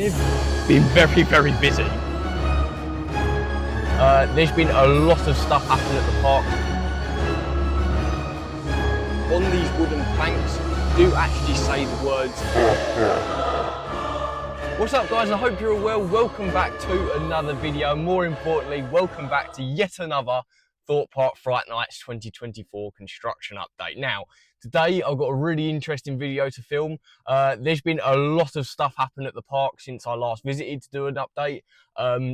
Been very busy. There's been a lot of stuff happening at the park. On these wooden planks do actually say the words. What's up guys, I hope you're all well. Welcome back to another video. More importantly, welcome back to yet another Thorpe Park Fright Nights 2024 construction update. Now, today I've got a really interesting video to film. There's been a lot of stuff happen at the park since I last visited to do an update.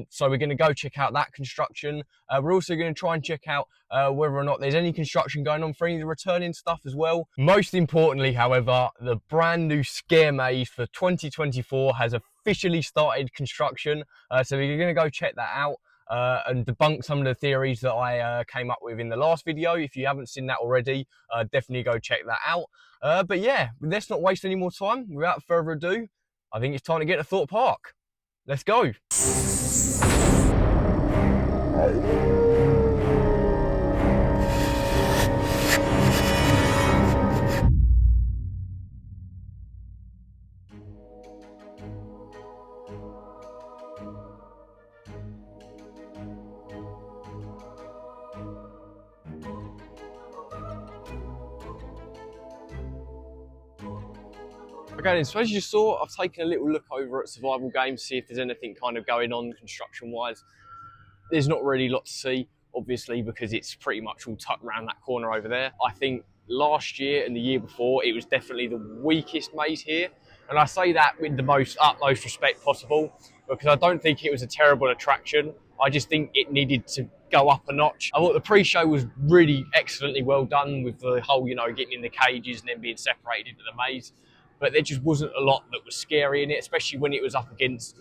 So we're going to go check out that construction. We're also going to try and check out whether or not there's any construction going on for any of the returning stuff as well. Most importantly, however, the brand new scare maze for 2024 has officially started construction. So we're going to go check that out. And debunk some of the theories that I came up with in the last video. If you haven't seen that already, definitely go check that out. But yeah, let's not waste any more time. Without further ado, I think it's time to get to Thorpe Park. Let's go. Okay then, so as you saw, I've taken a little look over at survival games, see if there's anything kind of going on construction wise. There's not really a lot to see, obviously, because it's pretty much all tucked around that corner over there. I think last year and the year before, it was definitely the weakest maze here. And I say that with the utmost respect possible, because I don't think it was a terrible attraction. I just think it needed to go up a notch. I thought the pre-show was really excellently well done with the whole, getting in the cages and then being separated into the maze. But there just wasn't a lot that was scary in it, especially when it was up against,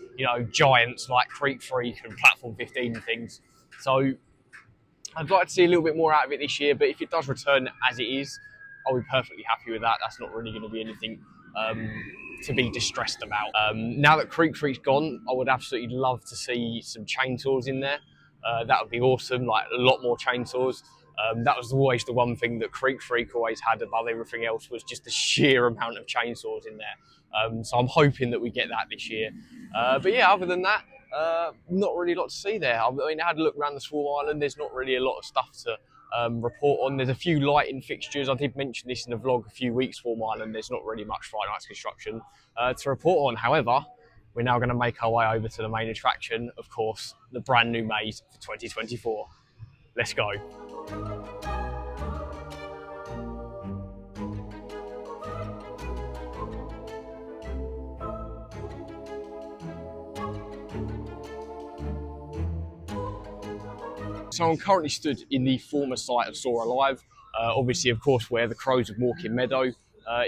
giants like Creek Freak and Platform 15 and things. So I'd like to see a little bit more out of it this year, but if it does return as it is, I'll be perfectly happy with that. That's not really going to be anything to be distressed about. Now that Creek Freak's gone, I would absolutely love to see some chainsaws in there. That would be awesome, like a lot more chainsaws. That was always the one thing that Creek Freak always had above everything else, was just the sheer amount of chainsaws in there. So I'm hoping that we get that this year. But yeah, other than that, not really a lot to see there. I mean, I had a look around the Swarm Island. There's not really a lot of stuff to report on. There's a few lighting fixtures. I did mention this in the vlog a few weeks, Swarm Island. There's not really much Fright Nights construction to report on. However, we're now going to make our way over to the main attraction, of course, the brand new maze for 2024. Let's go. So I'm currently stood in the former site of Soar Alive, obviously, of course, where the Crows of Walking Meadow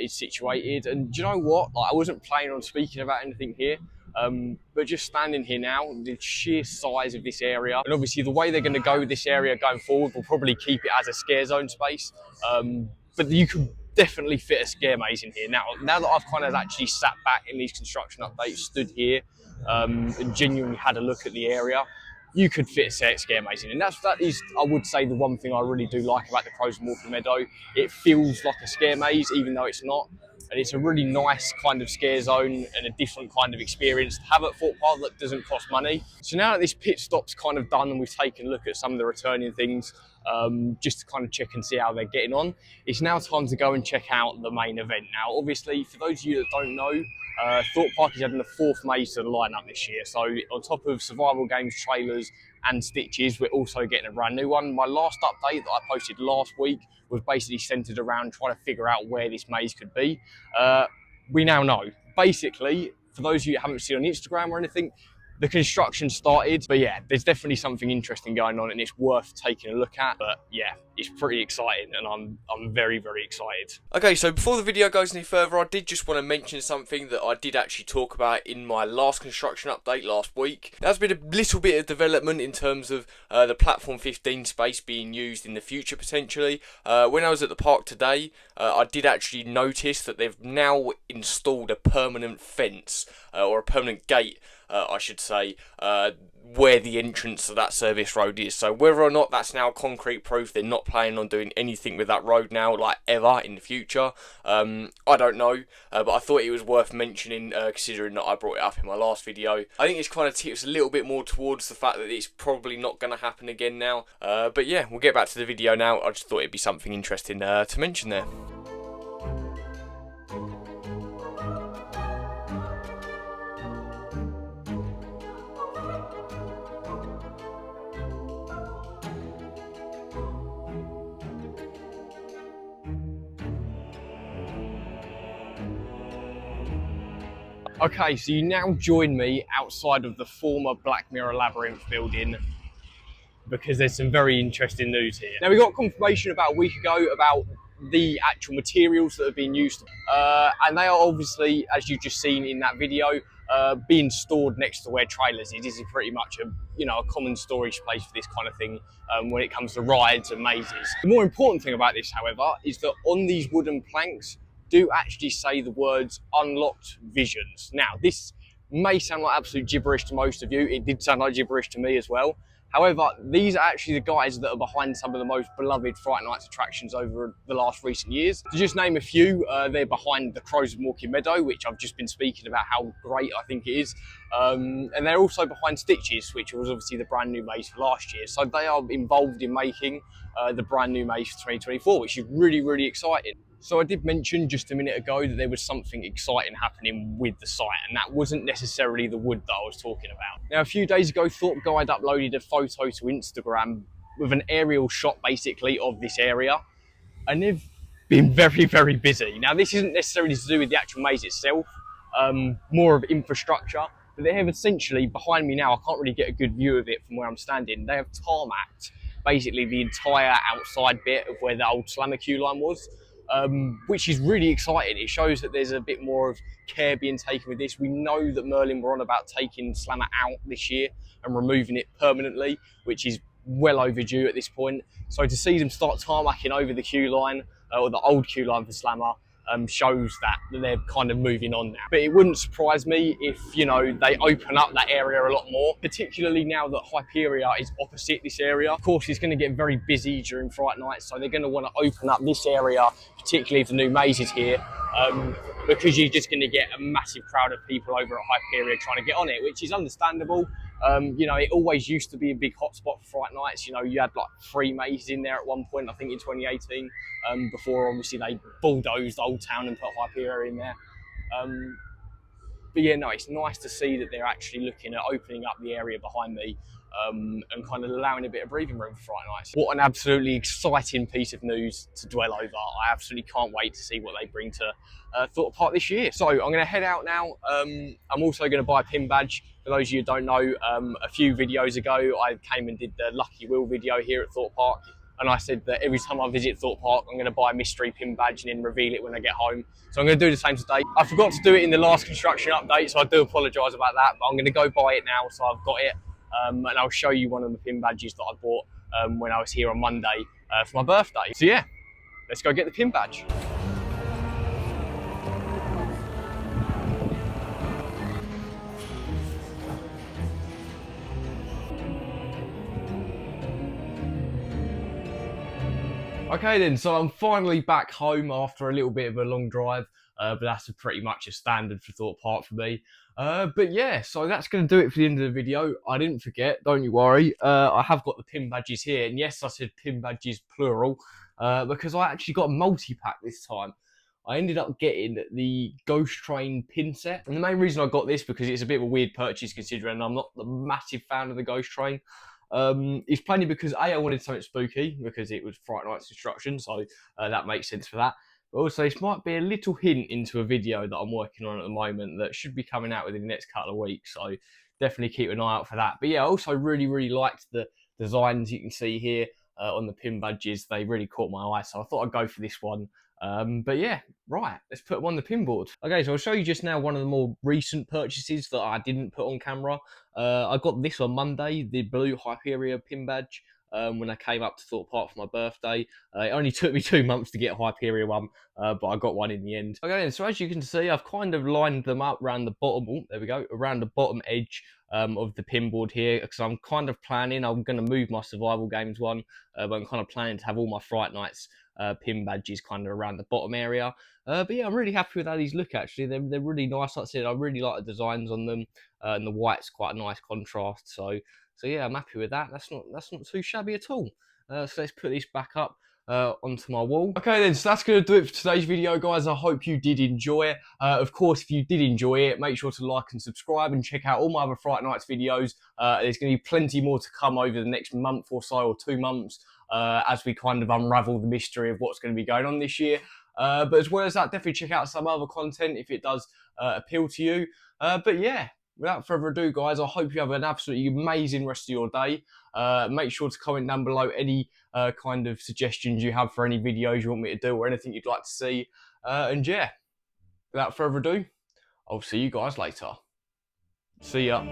is situated. And do you know what? I wasn't planning on speaking about anything here, but just standing here now, the sheer size of this area, and obviously the way they're going to go with this area going forward will probably keep it as a scare zone space. But you could definitely fit a scare maze in here. Now that I've kind of actually sat back in these construction updates, stood here, and genuinely had a look at the area, you could fit a scare maze in. And that is, I would say, the one thing I really do like about the Crows and Walking Meadow. It feels like a scare maze, even though it's not. And it's a really nice kind of scare zone and a different kind of experience to have at Thorpe Park that doesn't cost money. So now that this pit stop's kind of done and we've taken a look at some of the returning things, just to kind of check and see how they're getting on, it's now time to go and check out the main event. Now, obviously, for those of you that don't know, Thorpe Park is adding the 4th maze to the lineup this year. So on top of survival games, trailers and Stitches, we're also getting a brand new one. My last update that I posted last week was basically centered around trying to figure out where this maze could be. We now know. Basically, for those of you that haven't seen on Instagram or anything, the construction started, but yeah, there's definitely something interesting going on and it's worth taking a look at. But yeah, it's pretty exciting and I'm very excited. Okay, so before the video goes any further, I did just want to mention something that I did actually talk about in my last construction update last week. There's been a little bit of development in terms of the Platform 15 space being used in the future potentially. When I was at the park today, I did actually notice that they've now installed a permanent fence or a permanent gate, I should say, where the entrance to that service road is. So whether or not that's now concrete proof, they're not planning on doing anything with that road now, like ever in the future, I don't know, but I thought it was worth mentioning, considering that I brought it up in my last video. I think it's kind of tips a little bit more towards the fact that it's probably not going to happen again now, but yeah, we'll get back to the video now. I just thought it'd be something interesting to mention there. Okay, so you now join me outside of the former Black Mirror Labyrinth building because there's some very interesting news here. Now, we got confirmation about a week ago about the actual materials that have been used, and they are obviously, as you've just seen in that video, being stored next to where trailers is. This is pretty much a common storage place for this kind of thing when it comes to rides and mazes. The more important thing about this, however, is that on these wooden planks do actually say the words "unlocked visions." Now, this may sound like absolute gibberish to most of you. It did sound like gibberish to me as well. However, these are actually the guys that are behind some of the most beloved Fright Nights attractions over the last recent years. To just name a few, they're behind the Crows of Morecambe Meadow, which I've just been speaking about how great I think it is. And they're also behind Stitches, which was obviously the brand new maze for last year. So they are involved in making the brand new maze for 2024, which is really, really exciting. So I did mention just a minute ago that there was something exciting happening with the site, and that wasn't necessarily the wood that I was talking about. Now, a few days ago, Thorpe Guide uploaded a photo to Instagram with an aerial shot basically of this area, and they've been very, very busy. Now, this isn't necessarily to do with the actual maze itself, more of infrastructure, but they have essentially, behind me now, I can't really get a good view of it from where I'm standing, they have tarmacked basically the entire outside bit of where the old Slammer queue line was. Which is really exciting. It shows that there's a bit more of care being taken with this. We know that Merlin were on about taking Slammer out this year and removing it permanently, which is well overdue at this point. So to see them start tarmacking over the queue line, or the old queue line for Slammer, shows that they're kind of moving on now. But it wouldn't surprise me if, they open up that area a lot more, particularly now that Hyperia is opposite this area. Of course, it's going to get very busy during Fright Nights, so they're going to want to open up this area, particularly if the new maze is here, because you're just going to get a massive crowd of people over at Hyperia trying to get on it, which is understandable. It always used to be a big hotspot for Fright Nights. You had like 3 mazes in there at one point, I think in 2018, before obviously they bulldozed Old Town and put Hyperia in there. But yeah, no, it's nice to see that they're actually looking at opening up the area behind me and kind of allowing a bit of breathing room for Fright Nights. What an absolutely exciting piece of news to dwell over. I absolutely can't wait to see what they bring to Thorpe Park this year. So I'm going to head out now. I'm also going to buy a pin badge. For those of you who don't know, a few videos ago, I came and did the Lucky Wheel video here at Thorpe Park. And I said that every time I visit Thorpe Park, I'm going to buy a mystery pin badge and then reveal it when I get home. So I'm going to do the same today. I forgot to do it in the last construction update, so I do apologise about that. But I'm going to go buy it now, so I've got it. And I'll show you one of the pin badges that I bought when I was here on Monday for my birthday. So yeah, let's go get the pin badge. Okay then, so I'm finally back home after a little bit of a long drive, but that's pretty much a standard for Thorpe Park for me. But yeah, so that's going to do it for the end of the video. I didn't forget, don't you worry, I have got the pin badges here, and yes, I said pin badges plural, because I actually got a multi-pack this time. I ended up getting the Ghost Train pin set, and the main reason I got this, because it's a bit of a weird purchase considering I'm not the massive fan of the Ghost Train. It's plainly because A, I wanted something spooky because it was Fright Nights construction, so that makes sense for that. But also, this might be a little hint into a video that I'm working on at the moment that should be coming out within the next couple of weeks, so definitely keep an eye out for that. But yeah, I also really, really liked the designs you can see here on the pin badges. They really caught my eye, so I thought I'd go for this one. But yeah, right, let's put them on the pin board. Okay, so I'll show you just now one of the more recent purchases that I didn't put on camera. I got this on Monday, the blue Hyperia pin badge. when I came up to Thorpe Park for my birthday. It only took me 2 months to get a Hyperion one, but I got one in the end. Okay, so as you can see, I've kind of lined them up around the bottom. Oh, there we go, around the bottom edge of the pinboard here, because I'm kind of planning. I'm going to move my survival games one, but I'm kind of planning to have all my Fright Nights pin badges kind of around the bottom area. But yeah, I'm really happy with how these look. Actually, they're really nice. Like I said, I really like the designs on them, and the white's quite a nice contrast. So yeah, I'm happy with that. That's not too shabby at all. So let's put this back up onto my wall. Okay then, so that's going to do it for today's video, guys. I hope you did enjoy it. Of course, if you did enjoy it, make sure to like and subscribe and check out all my other Fright Nights videos. There's going to be plenty more to come over the next month or so, or 2 months, as we kind of unravel the mystery of what's going to be going on this year. But as well as that, definitely check out some other content if it does appeal to you. But yeah, without further ado, guys, I hope you have an absolutely amazing rest of your day. Make sure to comment down below any kind of suggestions you have for any videos you want me to do or anything you'd like to see. And yeah, without further ado, I'll see you guys later. See ya.